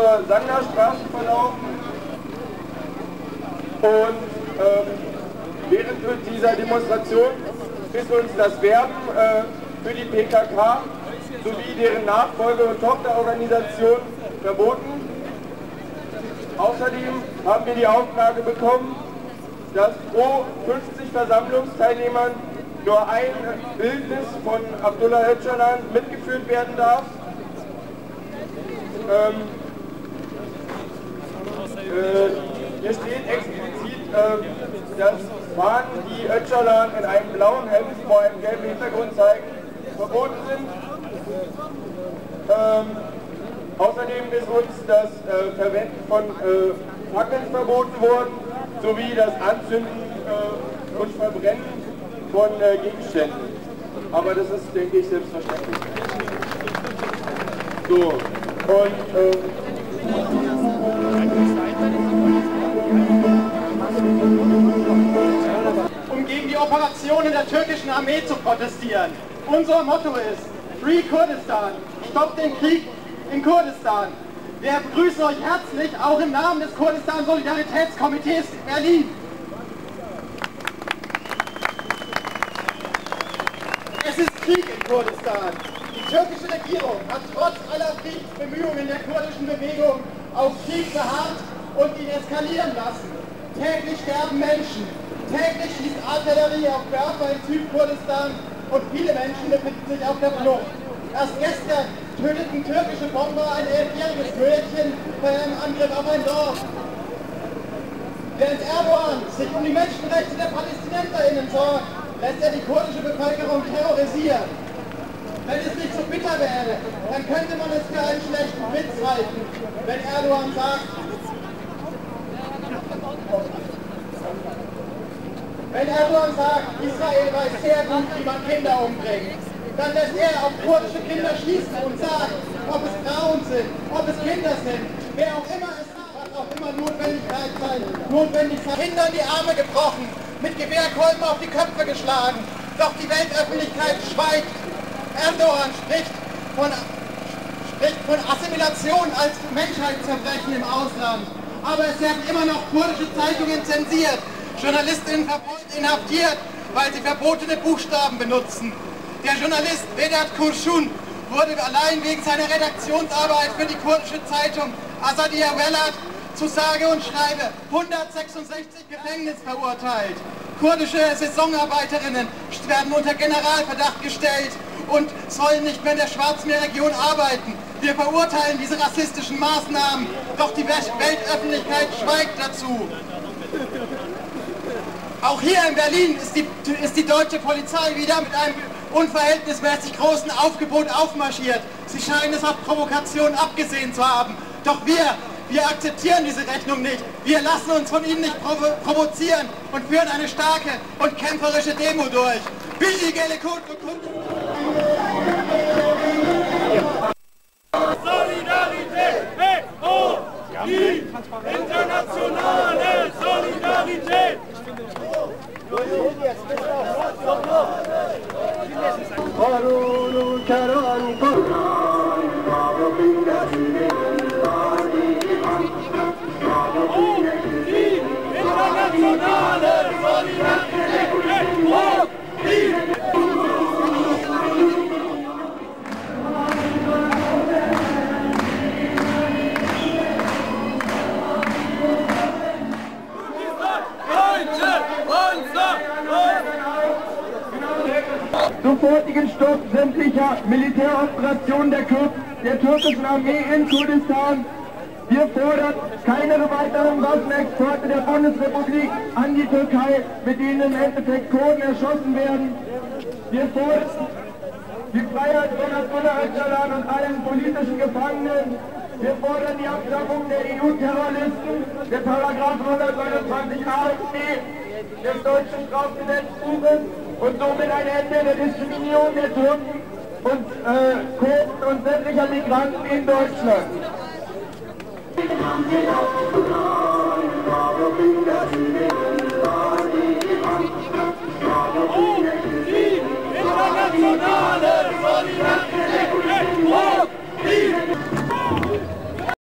zur Sanderstraße verlaufen und während dieser Demonstration ist uns das Werben für die PKK sowie deren Nachfolge- und Tochterorganisation verboten. Außerdem haben wir die Auflage bekommen, dass pro 50 Versammlungsteilnehmern nur ein Bildnis von Abdullah Öcalan mitgeführt werden darf. Hier steht explizit, dass Fahnen, die Öcalan in einem blauen Hemd vor einem gelben Hintergrund zeigen, verboten sind. Außerdem ist uns das Verwenden von Fackeln verboten worden, sowie das Anzünden und Verbrennen von Gegenständen. Aber das ist, denke ich, selbstverständlich. So, und um gegen die Operationen der türkischen Armee zu protestieren. Unser Motto ist Free Kurdistan, stoppt den Krieg in Kurdistan. Wir begrüßen euch herzlich, auch im Namen des Kurdistan Solidaritätskomitees Berlin. Es ist Krieg in Kurdistan. Die türkische Regierung hat trotz aller Friedensbemühungen der kurdischen Bewegung auf Krieg beharrt und ihn eskalieren lassen. Täglich sterben Menschen, täglich schießt Artillerie auf Dörfer in Südkurdistan und viele Menschen befinden sich auf der Flucht. Erst gestern töteten türkische Bomber ein 11-jähriges Mädchen bei einem Angriff auf ein Dorf. Während Erdogan sich um die Menschenrechte der PalästinenserInnen sorgt, lässt er die kurdische Bevölkerung terrorisieren. Wenn es nicht so bitter wäre, dann könnte man es für einen schlechten Witz halten, wenn Erdogan sagt, Israel weiß sehr gut, wie man Kinder umbringt, dann lässt er auf kurdische Kinder schießen und sagt, ob es Frauen sind, ob es Kinder sind, wer auch immer es ist, was auch immer notwendig sein, Kindern die Arme gebrochen, mit Gewehrkolben auf die Köpfe geschlagen, doch die Weltöffentlichkeit schweigt. Erdogan spricht von Assimilation als Menschheitsverbrechen im Ausland, aber es werden immer noch kurdische Zeitungen zensiert, Journalistinnen inhaftiert, weil sie verbotene Buchstaben benutzen. Der Journalist Vedat Kurşun wurde allein wegen seiner Redaktionsarbeit für die kurdische Zeitung Azadiya Velat zu sage und schreibe 166 Gefängnis verurteilt. Kurdische Saisonarbeiterinnen werden unter Generalverdacht gestellt und sollen nicht mehr in der Schwarzmeerregion arbeiten. Wir verurteilen diese rassistischen Maßnahmen, doch die Weltöffentlichkeit schweigt dazu. Auch hier in Berlin ist die deutsche Polizei wieder mit einem unverhältnismäßig großen Aufgebot aufmarschiert. Sie scheinen es auf Provokation abgesehen zu haben. Doch wir akzeptieren diese Rechnung nicht. Wir lassen uns von ihnen nicht provozieren und führen eine starke und kämpferische Demo durch. Solidarität, hey, oh, die internationale Solidarität. Internationale Solidarität, oh, sofortigen Stopp sämtlicher Militäroperationen der türkischen Armee in Kurdistan. Wir fordern keine weiteren Waffenexporte der Bundesrepublik an die Türkei, mit denen im Endeffekt Kurden erschossen werden. Wir fordern die Freiheit von Abdullah Öcalan und allen politischen Gefangenen. Wir fordern die Abschaffung der EU-Terrorlisten, der Paragraph 129 AfD des deutschen Strafgesetzbuches und somit ein Ende der Diskriminierung der Türken und Kurden und sämtlicher Migranten in Deutschland.